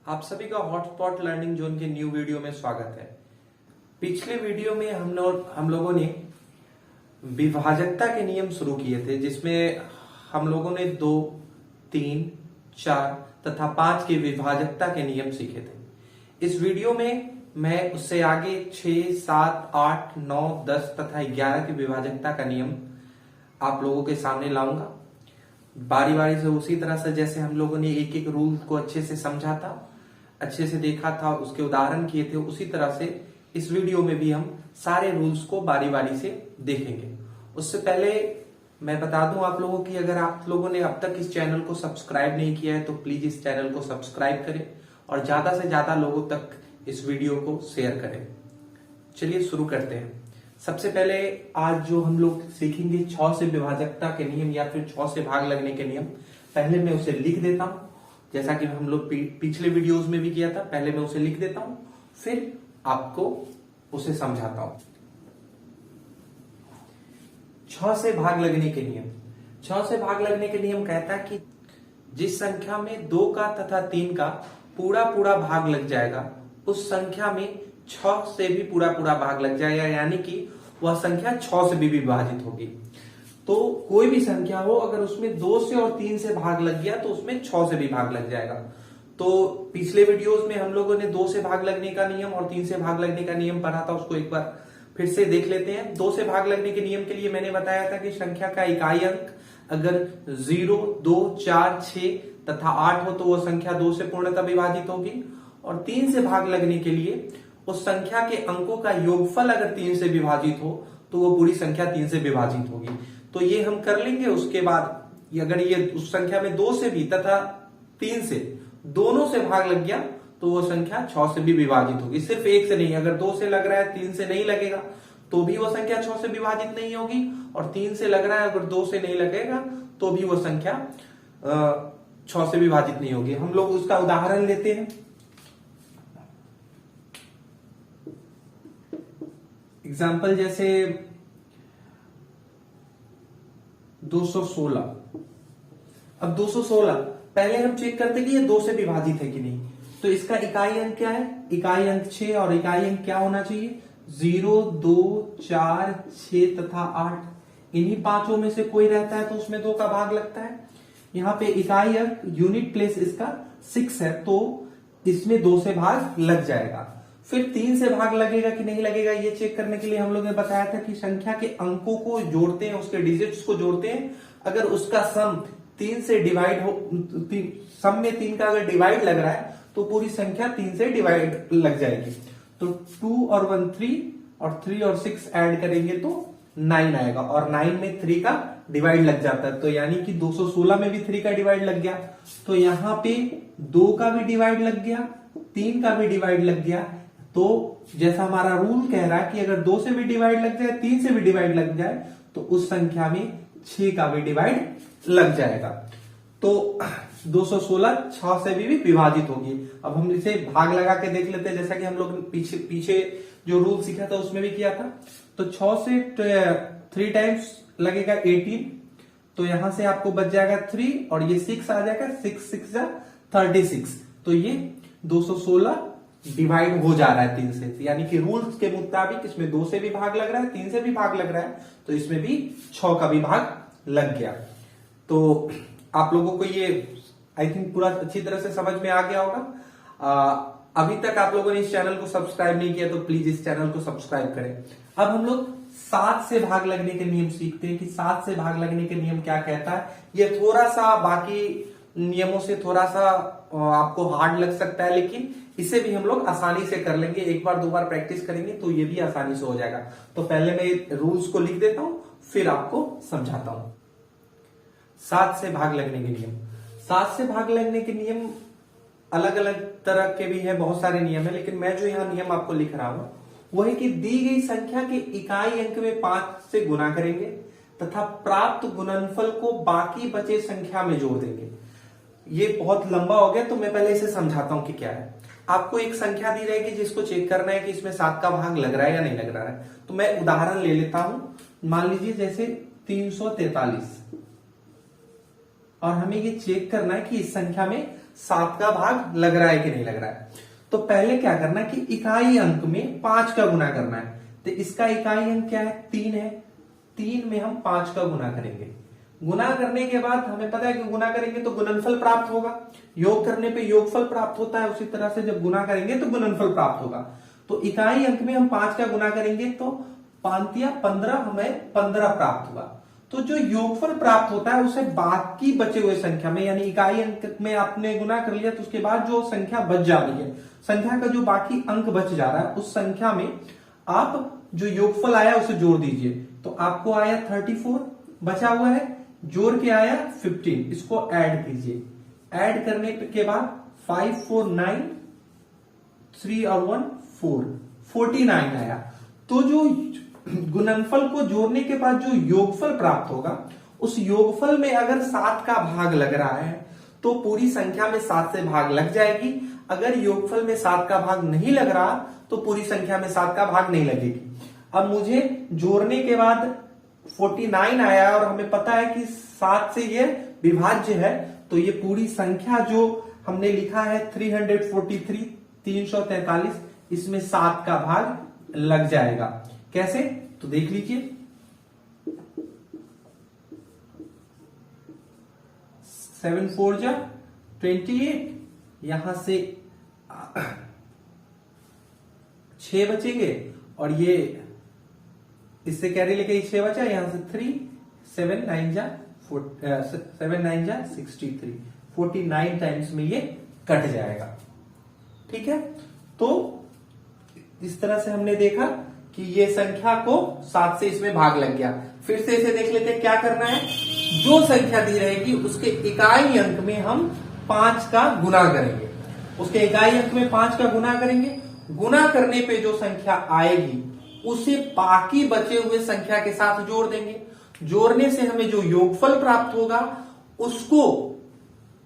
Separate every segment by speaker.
Speaker 1: आप सभी का हॉटस्पॉट लर्निंग जोन के न्यू वीडियो में स्वागत है। पिछले वीडियो में हम लोगों ने विभाजकता के नियम शुरू किए थे, जिसमें हम लोगों ने 2, 3, 4 तथा 5 के विभाजकता के नियम सीखे थे। इस वीडियो में मैं उससे आगे 6, 7, 8, 9, 10 तथा 11 की विभाजकता का नियम आप लोगों के सामने लाऊंगा। बारी बारी से उसी तरह से जैसे हम लोगों ने एक एक रूल को अच्छे से समझा था, अच्छे से देखा था, उसके उदाहरण किए थे, उसी तरह से इस वीडियो में भी हम सारे रूल्स को बारी बारी से देखेंगे। उससे पहले मैं बता दूं आप लोगों की, अगर आप लोगों ने अब तक इस चैनल को सब्सक्राइब नहीं किया है तो प्लीज इस चैनल को सब्सक्राइब करें और ज्यादा से ज्यादा लोगों तक इस वीडियो को शेयर करें। चलिए शुरू करते हैं। सबसे पहले आज जो हम लोग सीखेंगे 6 से विभाजकता के नियम या फिर 6 से भाग लगने के नियम। पहले मैं उसे लिख देता हूं, जैसा कि हम लोग पिछले वीडियोस में भी किया था। पहले मैं उसे लिख देता हूं, फिर आपको उसे समझाता हूं। 6 से भाग लगने के नियम। 6 से भाग लगने के नियम कहता है कि जिस संख्या में 2 का तथा 3 का पूरा पूरा भाग लग जाएगा, उस संख्या में 6 से भी पूरा पूरा भाग लग जाएगा, यानी कि वह संख्या 6 से भी विभाजित होगी। तो कोई भी संख्या हो, अगर उसमें 2 से और 3 से भाग लग गया तो उसमें 6 से भी भाग लग जाएगा। तो पिछले वीडियोस में हम लोगों ने 2 से भाग लगने का नियम और 3 से भाग लगने का नियम पढ़ा था, उसको एक बार फिर से देख लेते हैं। 2 से भाग लगने के नियम के लिए मैंने बताया था कि संख्या का इकाई अंक अगर 0, 2, 4, 6 तथा 8 हो तो वह संख्या 2 से पूर्णतः विभाजित होगी। और 3 से भाग लगने के लिए उस संख्या के अंकों का योगफल अगर 3 से विभाजित हो तो वो पूरी संख्या 3 से विभाजित होगी। तो ये हम कर लेंगे। उसके बाद अगर ये उस संख्या में 2 से भी तथा 3 से दोनों से भाग लग गया तो वो संख्या 6 से भी विभाजित होगी। सिर्फ 1 से नहीं, अगर 2 से लग रहा है 3 से नहीं लगेगा तो भी वो संख्या 6 से विभाजित नहीं होगी, और 3 से लग रहा है अगर 2 से नहीं लगेगा तो भी वो संख्या 6 से विभाजित नहीं होगी। हम लोग उसका उदाहरण लेते हैं। एग्जाम्पल जैसे 216। अब 216 पहले हम चेक करते हैं कि ये 2 से विभाजित है कि नहीं। तो इसका इकाई अंक क्या है? इकाई अंक 6, और इकाई अंक क्या होना चाहिए? 0, 2, 4, 6 तथा 8। इन्हीं पांचों में से कोई रहता है तो उसमें 2 का भाग लगता है। यहाँ पे इकाई अंक यूनिट प्लेस इसका 6 है, तो इसमें 2 से भाग लग जाएगा। फिर 3 से भाग लगेगा कि नहीं लगेगा, ये चेक करने के लिए हम लोग ने बताया था कि संख्या के अंकों को जोड़ते हैं, उसके डिजिट्स को जोड़ते हैं। अगर उसका सम 3 से डिवाइड हो, सम में 3 का अगर डिवाइड लग रहा है तो पूरी संख्या 3 से डिवाइड लग जाएगी। तो 2 और 1 3, और 3 और 6 ऐड करेंगे तो 9 आएगा, और 9 में 3 का डिवाइड लग जाता है। तो यानी कि 216 में भी 3 का डिवाइड लग गया। तो यहाँ पे 2 का भी डिवाइड लग गया, 3 का भी डिवाइड लग गया। तो जैसा हमारा रूल कह रहा है कि अगर 2 से भी डिवाइड लग जाए, 3 से भी डिवाइड लग जाए तो उस संख्या में 6 का भी डिवाइड लग जाएगा। तो 216 6 से भी विभाजित होगी। अब हम इसे भाग लगा के देख लेते हैं, जैसा कि हम लोग पीछे जो रूल सीखा था उसमें भी किया था। तो 6 से 3 टाइम्स लगेगा 18, तो यहां से आपको बच जाएगा 3, और ये 6 आ जाएगा, 6 6 36। तो ये 216 डिवाइड हो जा रहा है 3 से, यानी कि रूल्स के मुताबिक इसमें 2 से भी भाग लग रहा है, 3 से भी भाग लग रहा है, तो इसमें भी 6 का भी भाग लग गया। तो आप लोगों को ये आई थिंक पूरा अच्छी तरह से समझ में आ गया होगा। अभी तक आप लोगों ने इस चैनल को सब्सक्राइब नहीं किया तो प्लीज इस चैनल को सब्सक्राइब करें। अब हम लोग 7 से भाग लगने के नियम सीखते हैं कि 7 से भाग लगने के नियम क्या कहता है। ये थोड़ा सा बाकी नियमों से थोड़ा सा आपको हार्ड लग सकता है, लेकिन इसे भी हम लोग आसानी से कर लेंगे। एक बार 2 बार प्रैक्टिस करेंगे तो ये भी आसानी से हो जाएगा। तो पहले मैं रूल्स को लिख देता हूं, फिर आपको समझाता हूं। 7 से भाग लगने के नियम। 7 से भाग लगने के नियम अलग अलग तरह के भी है, बहुत सारे नियम है, लेकिन मैं जो यहाँ नियम आपको लिख रहा हूं वो है कि दी गई संख्या के इकाई अंक में 5 से गुना करेंगे तथा प्राप्त गुणनफल को बाकी बचे संख्या में जोड़ देंगे। ये बहुत लंबा हो गया, तो मैं पहले इसे समझाता हूं कि क्या है। आपको एक संख्या दी रहेगी जिसको चेक करना है कि इसमें 7 का भाग लग रहा है या नहीं लग रहा है। तो मैं उदाहरण ले लेता हूं। मान लीजिए जैसे 343। और हमें ये चेक करना है कि इस संख्या में 7 का भाग लग रहा है कि नहीं लग रहा है। तो पहले क्या करना है कि इकाई अंक में 5 का गुना करना है। तो इसका इकाई अंक क्या है, 3 है। 3 में हम 5 का गुना करेंगे। गुना करने के बाद हमें पता है कि गुना करेंगे तो गुणनफल प्राप्त होगा, योग करने पे योगफल प्राप्त होता है, उसी तरह से जब गुना करेंगे तो गुणनफल प्राप्त होगा। तो इकाई अंक में हम 5 का गुना करेंगे तो 5 या 15, हमें 15 प्राप्त हुआ। तो जो योगफल प्राप्त होता है उसे बाकी बचे हुए संख्या में, यानी इकाई अंक में आपने गुना कर लिया तो उसके बाद जो संख्या बच जा रही है, संख्या का जो बाकी अंक बच जा रहा है, उस संख्या में आप जो योगफल आया उसे जोड़ दीजिए। तो आपको आया 34, बचा हुआ है, जोड़ के आया 15, इसको ऐड कीजिए। ऐड करने के बाद 5 4 9, 3 और 1 4, 49 आया। तो जो गुणनफल को जोड़ने के बाद जो योगफल प्राप्त होगा, उस योगफल में अगर 7 का भाग लग रहा है तो पूरी संख्या में 7 से भाग लग जाएगी। अगर योगफल में 7 का भाग नहीं लग रहा तो पूरी संख्या में 7 का भाग नहीं लगेगी। अब मुझे जोड़ने के बाद 49 आया और हमें पता है कि 7 से ये विभाज्य है, तो ये पूरी संख्या जो हमने लिखा है 343, 343, इसमें 7 का भाग लग जाएगा। कैसे, तो देख लीजिए। 7 4 जा 28, यहां से 6 बचेंगे और ये इससे कैरी लेके 6 बचा, यहां से 3, 7 9 जा 63, 49 टाइम्स में ये कट जाएगा। ठीक है, तो इस तरह से हमने देखा कि ये संख्या को 7 से इसमें भाग लग गया। फिर से इसे देख लेते हैं क्या करना है। जो संख्या दी रहेगी उसके इकाई अंक में हम 5 का गुना करेंगे। उसके इकाई अंक में 5 का गुना करेंगे। गुना करने पे जो संख्या आएगी उसे बाकी बचे हुए संख्या के साथ जोड़ देंगे। जोड़ने से हमें जो योगफल प्राप्त होगा उसको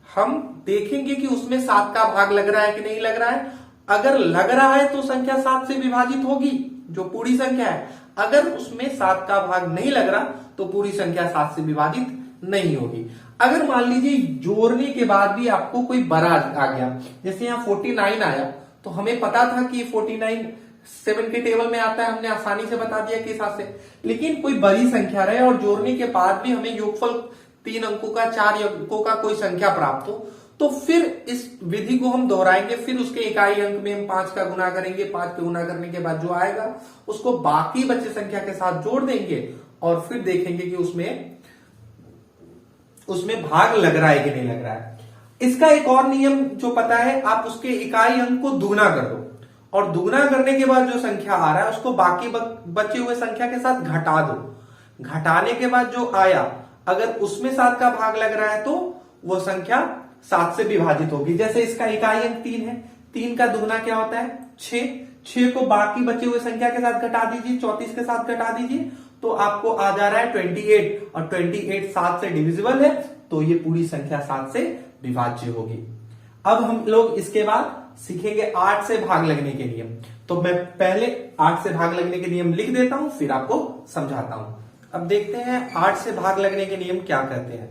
Speaker 1: हम देखेंगे कि उसमें 7 का भाग लग रहा है कि नहीं लग रहा है। अगर लग रहा है तो संख्या 7 से विभाजित होगी, जो पूरी संख्या है। अगर उसमें 7 का भाग नहीं लग रहा तो पूरी संख्या 7 से विभाजित नहीं होगी। अगर मान लीजिए जोड़ने के बाद भी आपको कोई बड़ा आ गया, जैसे यहां 49 आया, तो हमें पता था कि 49 7 के टेबल में आता है, हमने आसानी से बता दिया किस हिसाब से। लेकिन कोई बड़ी संख्या रहे और जोड़ने के बाद भी हमें योगफल 3 अंकों का, 4 अंकों का कोई संख्या प्राप्त हो, तो फिर इस विधि को हम दोहराएंगे। फिर उसके इकाई अंक में हम 5 का गुना करेंगे। 5 का गुना करने के बाद जो आएगा उसको बाकी बचे संख्या के साथ जोड़ देंगे और फिर देखेंगे कि उसमें भाग लग रहा है कि नहीं लग रहा है। इसका एक और नियम जो पता है, आप उसके इकाई अंक को दुगना कर दो और दुगना करने के बाद जो संख्या आ रहा है उसको बाकी बचे हुए संख्या के साथ घटा दो। घटाने के बाद जो आया, अगर उसमें 7 का भाग लग रहा है तो वो संख्या 7 से विभाजित होगी। जैसे इसका इकाई अंक 3 है, 3 का दुगना क्या होता है 6। 6 को बाकी बचे हुए संख्या के साथ घटा दीजिए, 34 के साथ घटा दीजिए, तो आपको आ जा रहा है 28, और 28 7 से डिविजिबल है, तो ये पूरी संख्या 7 से विभाज्य होगी। अब हम लोग इसके बाद सीखेंगे 8 से भाग लगने के नियम। तो मैं पहले 8 से भाग लगने के नियम लिख देता हूं, फिर आपको समझाता हूं। अब देखते हैं 8 से भाग लगने के नियम क्या कहते हैं।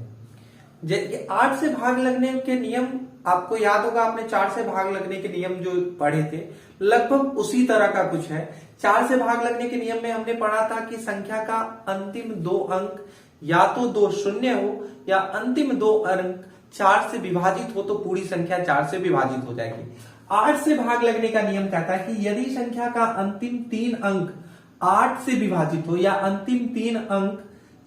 Speaker 1: 8 से भाग लगने के नियम आपको याद होगा, आपने 4 से भाग लगने के नियम जो पढ़े थे, लगभग उसी तरह का कुछ है। 4 से भाग लगने के नियम में हमने पढ़ा था कि संख्या का अंतिम 2 अंक या तो 2 शून्य हो या अंतिम 2 अंक 4 से विभाजित हो तो पूरी संख्या 4 से विभाजित हो जाएगी। 8 से भाग लगने का नियम कहता है कि यदि संख्या का अंतिम 3 अंक 8 से विभाजित हो या अंतिम 3 अंक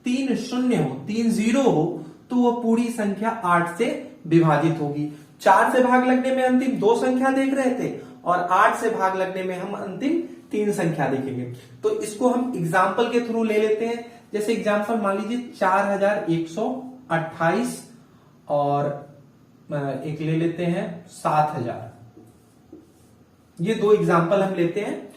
Speaker 1: 3 शून्य हो, 3 0 हो, तो वो पूरी संख्या 8 से विभाजित होगी। 4 से भाग लगने में अंतिम 2 संख्या देख रहे थे और 8 से भाग लगने में हम अंतिम 3 संख्या देखेंगे। तो इसको हम एग्जाम्पल के थ्रू ले लेते हैं। जैसे एग्जाम्पल मान लीजिए 4128 और एक ले लेते हैं 7000। ये 2 एग्जाम्पल हम लेते हैं,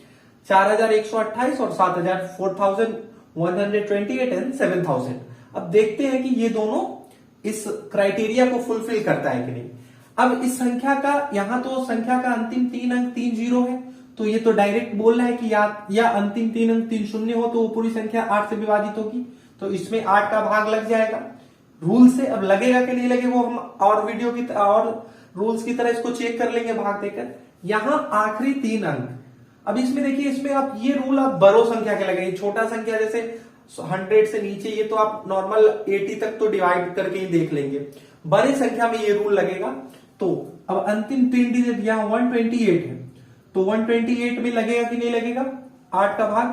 Speaker 1: 4128 और 7000, 4128 एंड 7000। अब देखते हैं कि ये दोनों इस क्राइटेरिया को फुलफिल करता है कि नहीं। अब इस संख्या का, यहां तो संख्या का अंतिम 3 अंक 3 0 है, तो ये तो डायरेक्ट बोल रहा है कि या अंतिम 3 अंक 3 शून्य हो तो वो पूरी संख्या 8 से विभाजित होगी, तो इसमें 8 का भाग लग जाएगा। रूल से अब लगेगा कि नहीं लगे वो हम और वीडियो की और रूल्स की तरह इसको चेक कर लेंगे भाग देकर। यहां आखिरी 3 अंक, अब इसमें देखिए, इसमें आप ये रूल आप बड़ो संख्या के लगेंगे, छोटा संख्या जैसे 100 से नीचे ये तो आप नॉर्मल 80 तक तो डिवाइड करके ही देख लेंगे, बड़ी संख्या में ये रूल लगेगा। तो अब अंतिम 3 डिजिट यहां 128 है, तो 128 में लगेगा कि नहीं लगेगा 8 का भाग,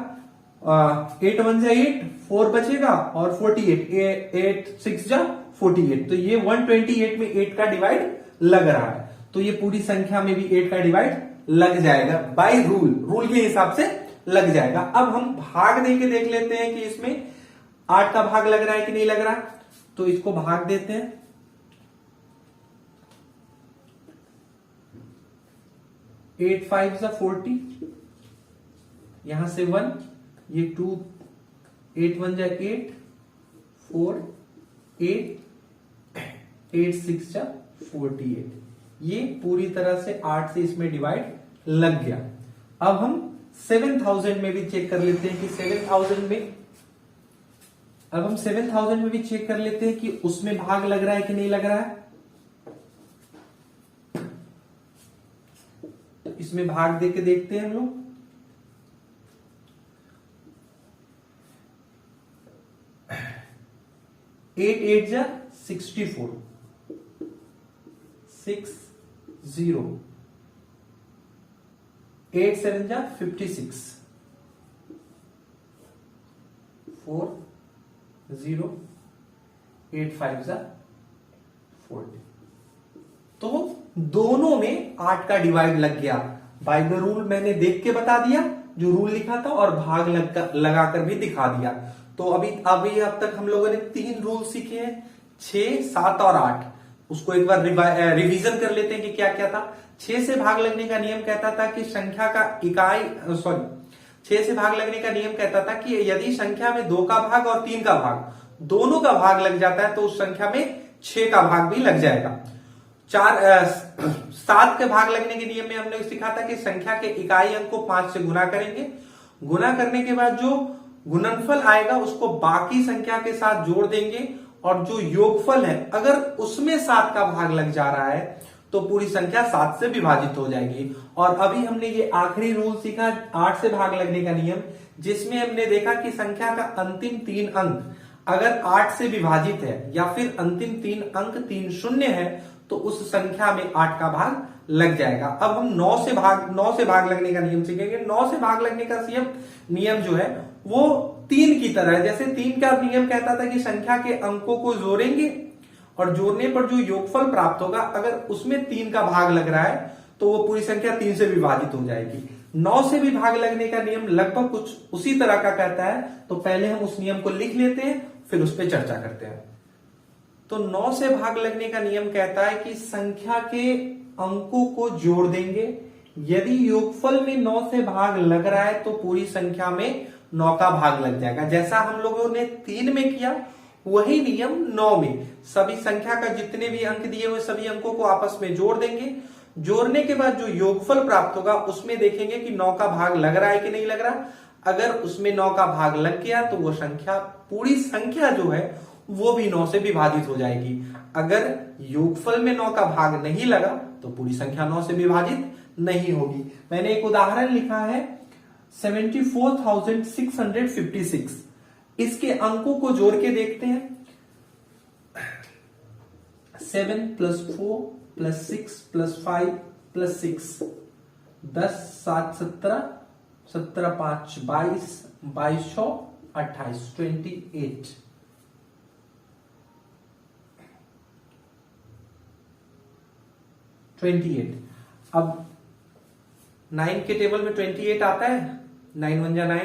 Speaker 1: 8 1 जा 8, 4 बचेगा और 48, 8 6 जा 48, तो ये 128 में 8 का डिवाइड लग रहा है, तो ये पूरी संख्या में भी 8 का डिवाइड लग जाएगा बाय रूल, रूल के हिसाब से लग जाएगा। अब हम भाग दे के देख लेते हैं कि इसमें 8 का भाग लग रहा है कि नहीं लग रहा, तो इसको भाग देते हैं। 8 5 जा 40, यहां से 1, ये 2, 8 1 जा 8, 4 8, 8 6 जा 48, ये पूरी तरह से 8 से इसमें डिवाइड लग गया। अब हम 7000 में भी चेक कर लेते हैं कि 7000 में, अब हम 7000 में भी चेक कर लेते हैं कि उसमें भाग लग रहा है कि नहीं लग रहा है। तो इसमें भाग दे के देखते हैं हम लोग। एट 8 जा 64, 6 0, 8 7 जा 56, 4 0, 8 5 जा 40, तो दोनों में 8 का डिवाइड लग गया। बाय द रूल मैंने देख के बता दिया जो रूल लिखा था, और भाग लगाकर भी दिखा दिया। तो अभी अब तक हम लोगों ने 3 रूल सीखे हैं, 6 7 और 8। उसको एक बार रिवीजन कर लेते हैं कि क्या क्या था। 6 से भाग लगने का नियम कहता था कि संख्या का इकाई 6 से भाग लगने का नियम कहता था कि यदि संख्या में 2 का भाग और 3 का भाग दोनों का भाग लग जाता है तो उस संख्या में 6 का भाग भी लग जाएगा। 7 के भाग लगने के नियम में हमने सीखा था कि संख्या के इकाई अंक को 5 से गुना करेंगे, गुना करने के बाद जो गुणनफल आएगा उसको बाकी संख्या के साथ जोड़ देंगे, और जो योगफल है अगर उसमें 7 का भाग लग जा रहा है तो पूरी संख्या 7 से विभाजित हो जाएगी। और अभी हमने ये आखिरी रूल सीखा 8 से भाग लगने का नियम, जिसमें हमने देखा कि संख्या का अंतिम 3 अंक अगर 8 से विभाजित है या फिर अंतिम 3 अंक 3 शून्य है तो उस संख्या में 8 का भाग लग जाएगा। अब हम 9 से भाग लगने का नियम सीखेंगे। 9 से भाग लगने का नियम जो है वो 3 की तरह है। जैसे 3 का नियम कहता था कि संख्या के अंकों को जोड़ेंगे और जोड़ने पर जो योगफल प्राप्त होगा अगर उसमें 3 का भाग लग रहा है तो वो पूरी संख्या 3 से विभाजित हो जाएगी। 9 से भी भाग लगने का नियम लगभग कुछ उसी तरह का कहता है, तो पहले हम उस नियम को लिख लेते हैं फिर उस पर चर्चा करते हैं। तो 9 से भाग लगने का नियम कहता है कि संख्या के अंकों को जोड़ देंगे, यदि योगफल में 9 से भाग लग रहा है तो पूरी संख्या में 9 का भाग लग जाएगा। जैसा हम लोगों ने 3 में किया वही नियम 9 में, सभी संख्या का जितने भी अंक दिए हुए सभी अंकों को आपस में जोड़ देंगे, जोड़ने के बाद जो योगफल प्राप्त होगा उसमें देखेंगे कि 9 का भाग लग रहा है कि नहीं लग रहा। अगर उसमें 9 का भाग लग गया तो वो संख्या, पूरी संख्या जो है वो भी 9 से विभाजित हो जाएगी। अगर योगफल में 9 का भाग नहीं लगा तो पूरी संख्या 9 से विभाजित नहीं होगी। मैंने एक उदाहरण लिखा है 74,656, इसके अंकों को जोड़ के देखते हैं। 7 + 4 + 6 + 5 + 6, 10 7 17, 17 5 22, 22 6 28, 28। अब 9 के टेबल में 28 आता है। 9 1 जा 9,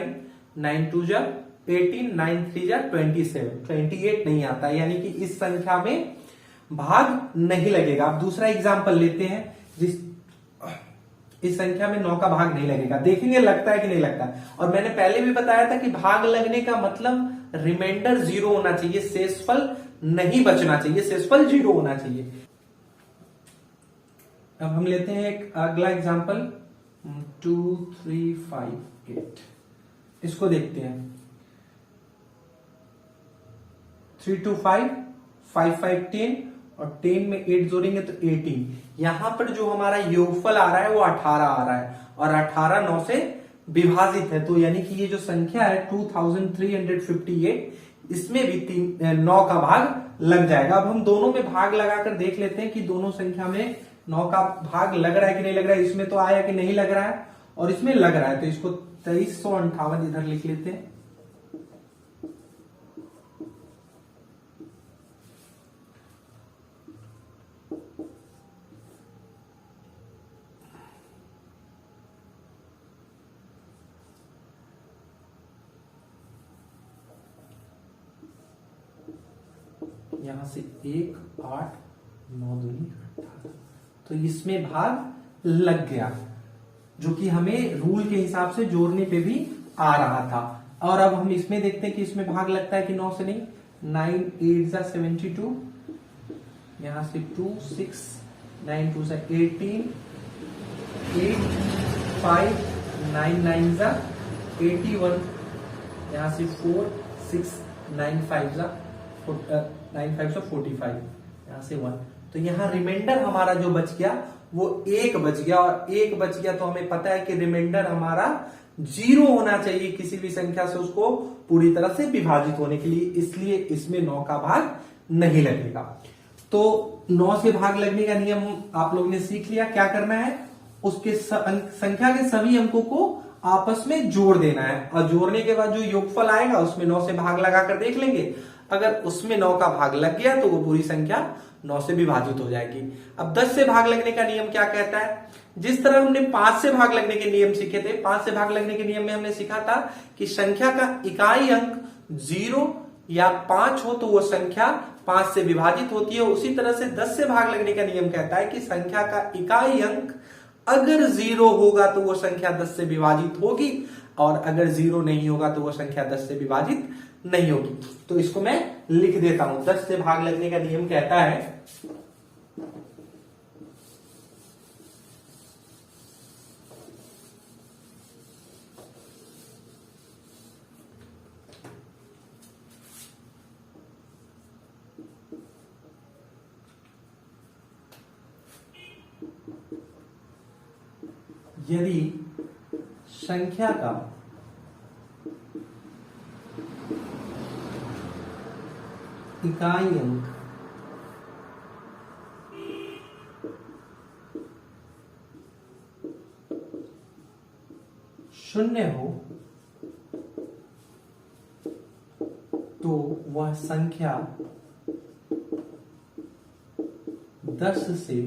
Speaker 1: 9 2 जा 18, 9 3 जा 27, 28 नहीं आता, यानी कि इस संख्या में भाग नहीं लगेगा। अब दूसरा एग्जांपल लेते हैं इस संख्या में 9 का भाग नहीं लगेगा, देखेंगे लगता है कि नहीं लगता। और मैंने पहले भी बताया था कि भाग लगने का मतलब रिमाइंडर 0 होना चाहिए, शेषफल नहीं बचना चाहिए, शेषफल 0 होना चाहिए। अब हम लेते हैं एक अगला एग्जांपल 2 3 5 8, इसको देखते हैं। 3 2 5, 5 5 10 और 10 में 8 जोड़ेंगे तो 18। यहां पर जो हमारा योगफल आ रहा है वो 18 आ रहा है और 18 9 से विभाजित है, तो यानी कि ये जो संख्या है 2358, इसमें भी 9 का भाग लग जाएगा। अब हम दोनों में भाग लगाकर देख लेते हैं कि दोनों संख्या में 9 का भाग लग रहा है कि नहीं लग रहा है। इसमें तो आया कि नहीं लग रहा है और इसमें लग रहा है, तो इसको 2358 इधर लिख लेते हैं। यहां से 1 8 9 दूनी 18, तो इसमें भाग लग गया, जो कि हमें रूल के हिसाब से जोड़ने पे भी आ रहा था। और अब हम इसमें देखते हैं कि इसमें भाग लगता है कि 9 से नहीं। 9 8 जा 72, यहां से 2 6 9 2 जा 18, 8 5 9 9 जा 81, यहां से 4 6 9 5 जा 9 5 जा 45, यहां से 1, तो यहां रिमाइंडर हमारा जो बच गया वो 1 बच गया। और 1 बच गया तो हमें पता है कि रिमाइंडर हमारा 0 होना चाहिए किसी भी संख्या से उसको पूरी तरह से विभाजित होने के लिए, इसलिए इसमें 9 का भाग नहीं लगेगा। तो 9 से भाग लगने का नियम आप लोग ने सीख लिया। क्या करना है, उसके संख्या के सभी अंकों को आपस में जोड़ देना है और जोड़ने के बाद जो योगफल आएगा उसमें 9 से भाग लगाकर देख लेंगे। अगर उसमें 9 का भाग लग गया तो वो पूरी संख्या 9 से विभाजित हो जाएगी। अब 10 से भाग लगने का नियम क्या कहता है, जिस तरह हमने 5 से भाग लगने के नियम सीखे थे, 5 से भाग लगने के नियम में हमने सीखा था कि संख्या का इकाई अंक 0 या 5 हो तो वो संख्या 5 से विभाजित होती है। उसी तरह से 10 से भाग लगने का नियम कहता है कि संख्या का इकाई अंक अगर 0 होगा तो वो संख्या 10 से विभाजित होगी और अगर 0 नहीं होगा तो वो संख्या 10 से विभाजित नहीं होगी। तो इसको मैं लिख देता हूं। 10 से भाग लगने का नियम कहता है यदि संख्या का इकाई अंक शून्य हो तो वह संख्या 10 से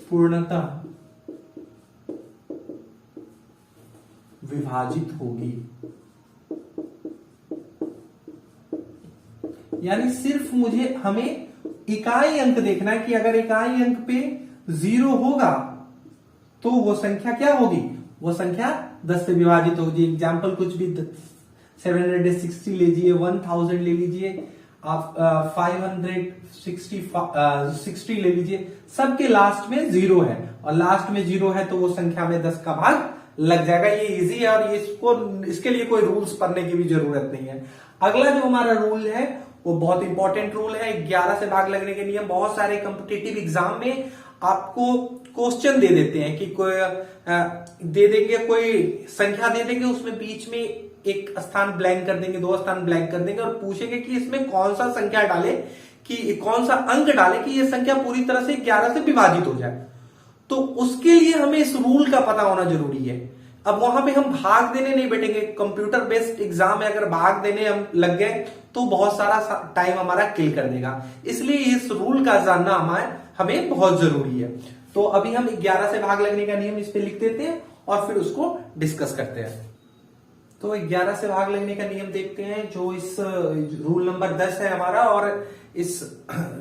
Speaker 1: पूर्णतः विभाजित होगी। यानी सिर्फ हमें इकाई अंक देखना है कि अगर इकाई अंक पे 0 होगा तो वो संख्या क्या होगी, वो संख्या 10 से विभाजित होगी। एग्जाम्पल कुछ भी 760 लीजिए, 1000 ले लीजिए, आप 560 ले लीजिए, सबके लास्ट में 0 है और लास्ट में 0 है तो वो संख्या में 10 का भाग लग जाएगा। ये इजी है और इसके लिए कोई रूल्स पढ़ने की भी जरूरत नहीं है। अगला जो हमारा रूल है वो बहुत इंपॉर्टेंट रूल है, 11 से भाग लगने के नियम। बहुत सारे कॉम्पिटिटिव एग्जाम में आपको क्वेश्चन दे देते हैं कि कोई दे देंगे, कोई संख्या दे देंगे, उसमें बीच में एक स्थान ब्लैंक कर देंगे, 2 स्थान ब्लैंक कर देंगे और पूछेंगे कि इसमें कौन सा संख्या डाले, कि कौन सा अंक डाले कि ये संख्या पूरी तरह से 11 से विभाजित हो जाए। तो उसके लिए हमें इस रूल का पता होना जरूरी है। अब वहां पे हम भाग देने नहीं बैठेंगे, कंप्यूटर बेस्ड एग्जाम है, अगर भाग देने हम लग गए तो बहुत सारा टाइम हमारा किल कर देगा। इसलिए इस रूल का जानना हमें बहुत जरूरी है। तो अभी हम 11 से भाग लगने का नियम इस पे लिख देते हैं और फिर उसको डिस्कस करते हैं। तो 11 से भाग लगने का नियम देखते हैं, जो इस रूल नंबर 10 है हमारा, और इस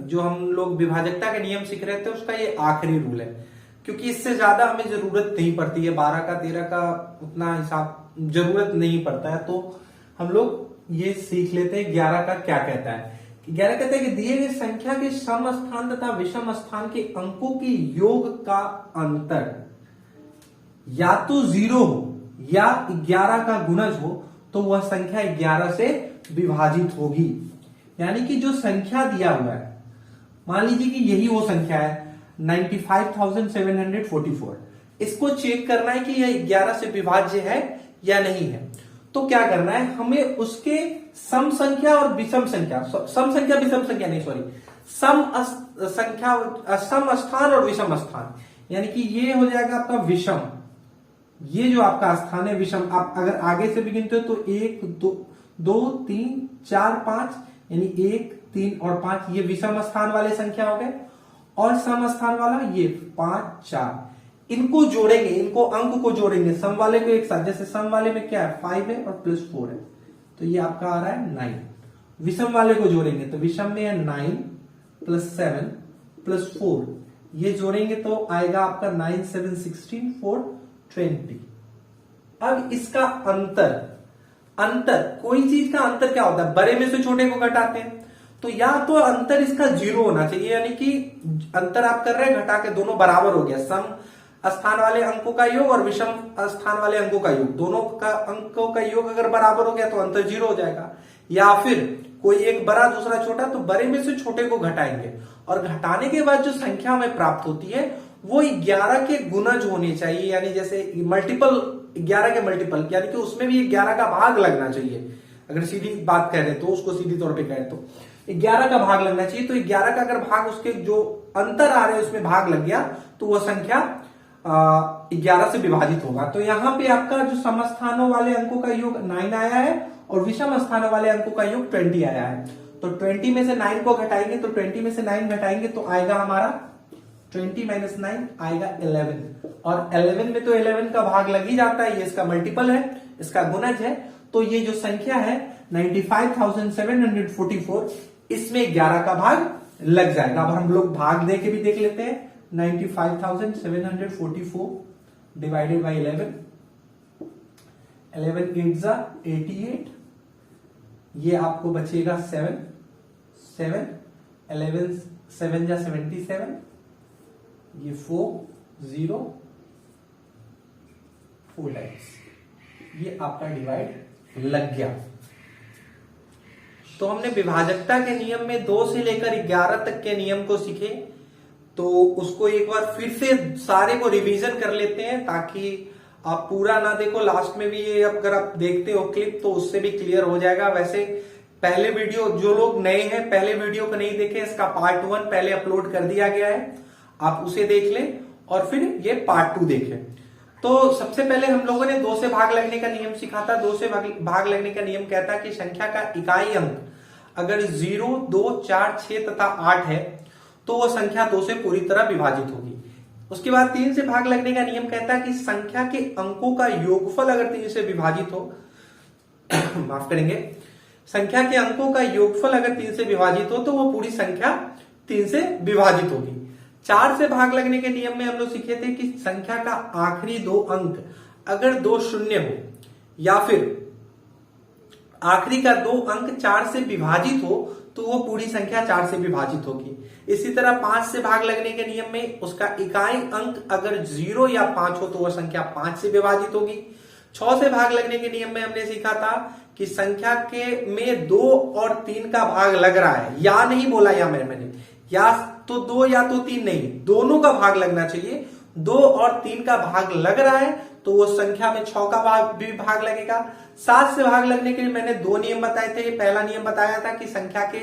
Speaker 1: जो हम लोग विभाजकता के नियम सीख रहे थे उसका ये आखिरी रूल है, क्योंकि इससे ज्यादा हमें जरूरत नहीं पड़ती है। 12 का 13 का उतना हिसाब जरूरत नहीं पड़ता है, तो हम लोग ये सीख लेते हैं 11 का क्या कहता है। 11 कहता है कि दिए गए संख्या के सम स्थान तथा विषम स्थान के अंकों के योग का अंतर या तो 0 हो या 11 का गुणज हो तो वह संख्या 11 से विभाजित होगी। यानी कि जो संख्या दिया हुआ है, मान लीजिए कि यही वो संख्या है 95,744, इसको चेक करना है कि यह 11 से विभाज्य है या नहीं है। तो क्या करना है, हमें उसके सम संख्या और विषम संख्या, सम संख्या विषम संख्या नहीं, सॉरी, सम संख्या, सम स्थान और विषम स्थान, यानी कि ये हो जाएगा आपका विषम, ये जो आपका स्थान है विषम। आप अगर आगे से भी गिनते हो तो 1 2 3 4 5, यानी 1 3 और 5 ये विषम स्थान वाले संख्या हो गए, और सम स्थान वाला ये 5 4, इनको जोड़ेंगे, इनको अंक को जोड़ेंगे सम वाले को एक साथ। जैसे सम वाले में क्या है 5 है और प्लस 4 है, तो ये आपका आ रहा है 9। विषम वाले को जोड़ेंगे तो विषम में है 9 प्लस 7 प्लस 4, ये जोड़ेंगे तो आएगा आपका 9 7 16 4 20। अब इसका अंतर कोई चीज का अंतर क्या होता है, बड़े में से छोटे को घटाते हैं, तो या तो अंतर इसका 0 होना चाहिए, यानी कि अंतर आप कर रहे हैं घटा के दोनों बराबर हो गया, सम स्थान वाले अंकों का योग और विषम स्थान वाले अंकों का योग, दोनों का अंकों का योग अगर बराबर हो गया तो अंतर 0 हो जाएगा। या फिर कोई एक बड़ा दूसरा छोटा, तो बड़े में से छोटे को घटाएंगे, और घटाने के बाद जो संख्या हमें प्राप्त होती है वो 11 के गुणज होने चाहिए, यानी जैसे मल्टीपल 11 के मल्टीपल, यानी कि उसमें भी 11 का भाग लगना चाहिए। अगर सीधी बात कह रहे तो उसको सीधी तौर पे कहें तो 11 का भाग लगना चाहिए, तो 11 का अगर भाग उसके जो अंतर आ रहे हैं उसमें भाग लग गया तो वह संख्या 11 से विभाजित होगा। तो यहां पे आपका जो समस्थानों वाले अंकों का योग 9 आया है और विषम स्थानों वाले अंकों का योग 20 आया है। तो 20 में से 9 को घटाएंगे, तो 20 में से 9 घटाएंगे तो आएगा हमारा 20 माइनस 9 आएगा 11, और 11 में तो 11 का भाग लग ही जाता है, ये इसका मल्टीपल है, इसका गुणज है। तो ये जो संख्या है 95,744, इसमें 11 का भाग लग जाएगा। अब हम लोग भाग दे के भी देख लेते हैं, 95,744 डिवाइडेड बाई 11, 11 8 जा 88, ये आपको बचेगा 7 7, 11 7 जा 77, ये 4 0 4 टाइम्स, ये आपका डिवाइड लग गया। तो हमने विभाजकता के नियम में 2 से लेकर 11 तक के नियम को सीखे, तो उसको एक बार फिर से सारे को रिवीजन कर लेते हैं ताकि आप पूरा ना देखो, लास्ट में भी ये अगर आप देखते हो क्लिप तो उससे भी क्लियर हो जाएगा। वैसे पहले वीडियो, जो लोग नए हैं पहले वीडियो को नहीं देखे, इसका पार्ट 1 पहले अपलोड कर दिया गया है, आप उसे देख लें और फिर ये पार्ट 2 देखें। तो सबसे पहले हम लोगों ने 2 से भाग लगने का नियम सीखा था। 2 से भाग लगने का नियम कहता है कि संख्या का इकाई अंक अगर 0 2 4 6 तथा 8 है तो वह संख्या 2 से पूरी तरह विभाजित होगी। उसके बाद 3 से भाग लगने का नियम कहता है कि संख्या के अंकों का योगफल अगर 3 से विभाजित हो माफ करेंगे, संख्या के अंकों का योगफल अगर 3 से विभाजित हो तो वो पूरी संख्या 3 से विभाजित होगी। 4 से भाग लगने के नियम में हम लोग सीखे थे कि संख्या का आखिरी 2 अंक अगर 2 शून्य हो या फिर आखिरी का 2 अंक 4 से विभाजित हो तो वो पूरी संख्या 4 से विभाजित होगी। इसी तरह 5 से भाग लगने के नियम में उसका इकाई अंक अगर 0 या 5 हो तो वह संख्या 5 से विभाजित होगी। 6 से भाग लगने के नियम में हमने सीखा था कि संख्या के में 2 और 3 का भाग लग रहा है, या नहीं बोला या मैंने, या तो 2 या तो 3 नहीं, दोनों का भाग लगना चाहिए। 2 और 3 का भाग लग रहा है तो वो संख्या में 6 का भाग लगेगा। 7 से भाग लगने के लिए मैंने 2 नियम बताए थे। पहला नियम बताया था कि संख्या के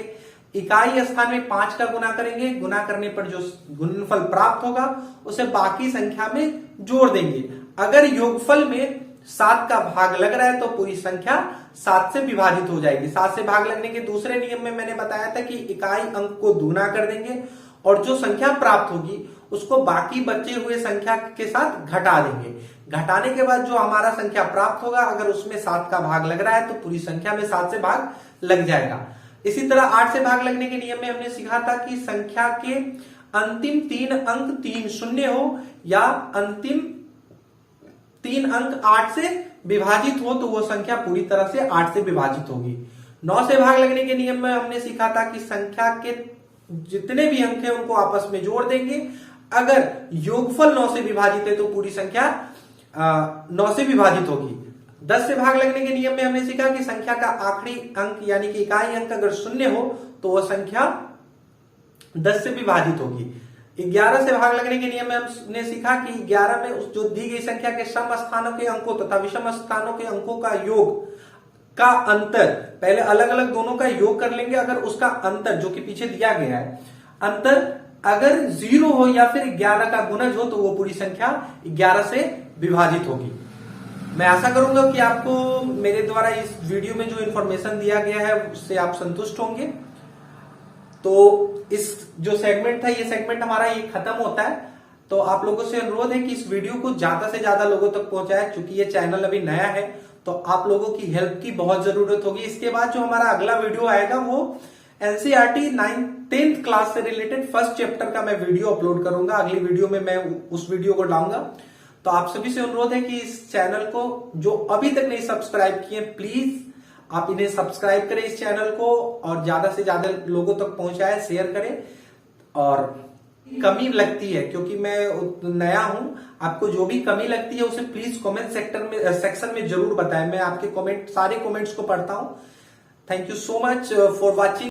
Speaker 1: इकाई स्थान में 5 का गुना करेंगे, गुना करने पर जो गुणनफल प्राप्त होगा उसे बाकी संख्या में जोड़ देंगे। अगर योगफल में 7 का भाग लग रहा है तो पूरी संख्या 7 से विभाजित हो जाएगी। 7 से भाग लगने के दूसरे नियम में मैंने बताया था कि इकाई अंक को दूना कर देंगे और जो संख्या प्राप्त होगी उसको बाकी बचे हुए संख्या के साथ घटा देंगे। घटाने के बाद जो हमारा संख्या प्राप्त होगा अगर उसमें 7 का भाग लग रहा है तो पूरी संख्या में 7 से भाग लग जाएगा। इसी तरह 8 से भाग लगने के नियम में हमने सीखा था कि संख्या के अंतिम 3 अंक 3 शून्य हो या अंतिम 3 अंक 8 से विभाजित हो तो वो संख्या पूरी तरह से 8 से विभाजित होगी। 9 से भाग लगने के नियम में हमने सीखा था कि संख्या के जितने भी अंक हैं उनको आपस में जोड़ देंगे। अगर योगफल 9 से विभाजित है तो पूरी संख्या 9 से विभाजित होगी। 10 से भाग लगने के नियम में हमने सीखा कि संख्या का आखिरी अंक यानी कि इकाई अंक अगर 0 हो तो वह संख्या 10 से विभाजित होगी। 11 से भाग लगने के नियम में हमने सीखा कि 11 में उस जो दी गई संख्या के सम स्थानों के अंकों तथा विषम स्थानों के अंकों का योग का अंतर, पहले अलग अलग दोनों का योग कर लेंगे, अगर उसका अंतर जो कि पीछे दिया गया है अंतर अगर 0 हो या फिर 11 का गुणज हो तो वो पूरी संख्या 11 से विभाजित होगी। मैं आशा करूंगा कि आपको मेरे द्वारा इस वीडियो में जो इन्फॉर्मेशन दिया गया है उससे आप संतुष्ट होंगे। तो इस जो सेगमेंट था, ये सेगमेंट हमारा ये खत्म होता है। तो आप लोगों से अनुरोध है कि इस वीडियो को ज्यादा से ज्यादा लोगों तक पहुंचाए, क्योंकि ये चैनल अभी नया है तो आप लोगों की हेल्प की बहुत जरूरत होगी। इसके बाद जो हमारा अगला वीडियो आएगा वो एनसीईआरटी 9th क्लास से रिलेटेड फर्स्ट चैप्टर का मैं वीडियो अपलोड करूंगा। अगली वीडियो में मैं उस वीडियो को डालूंगा। तो आप सभी से अनुरोध है कि इस चैनल को जो अभी तक नहीं सब्सक्राइब किए, प्लीज आप इन्हें सब्सक्राइब करें इस चैनल को और ज्यादा से ज्यादा लोगों तक पहुंचाएं, शेयर करें। और कमी लगती है क्योंकि मैं नया हूं, आपको जो भी कमी लगती है उसे प्लीज कमेंट सेक्शन में जरूर बताएं। मैं आपके कमेंट सारे कमेंट्स को पढ़ता हूं। Thank you so much for watching.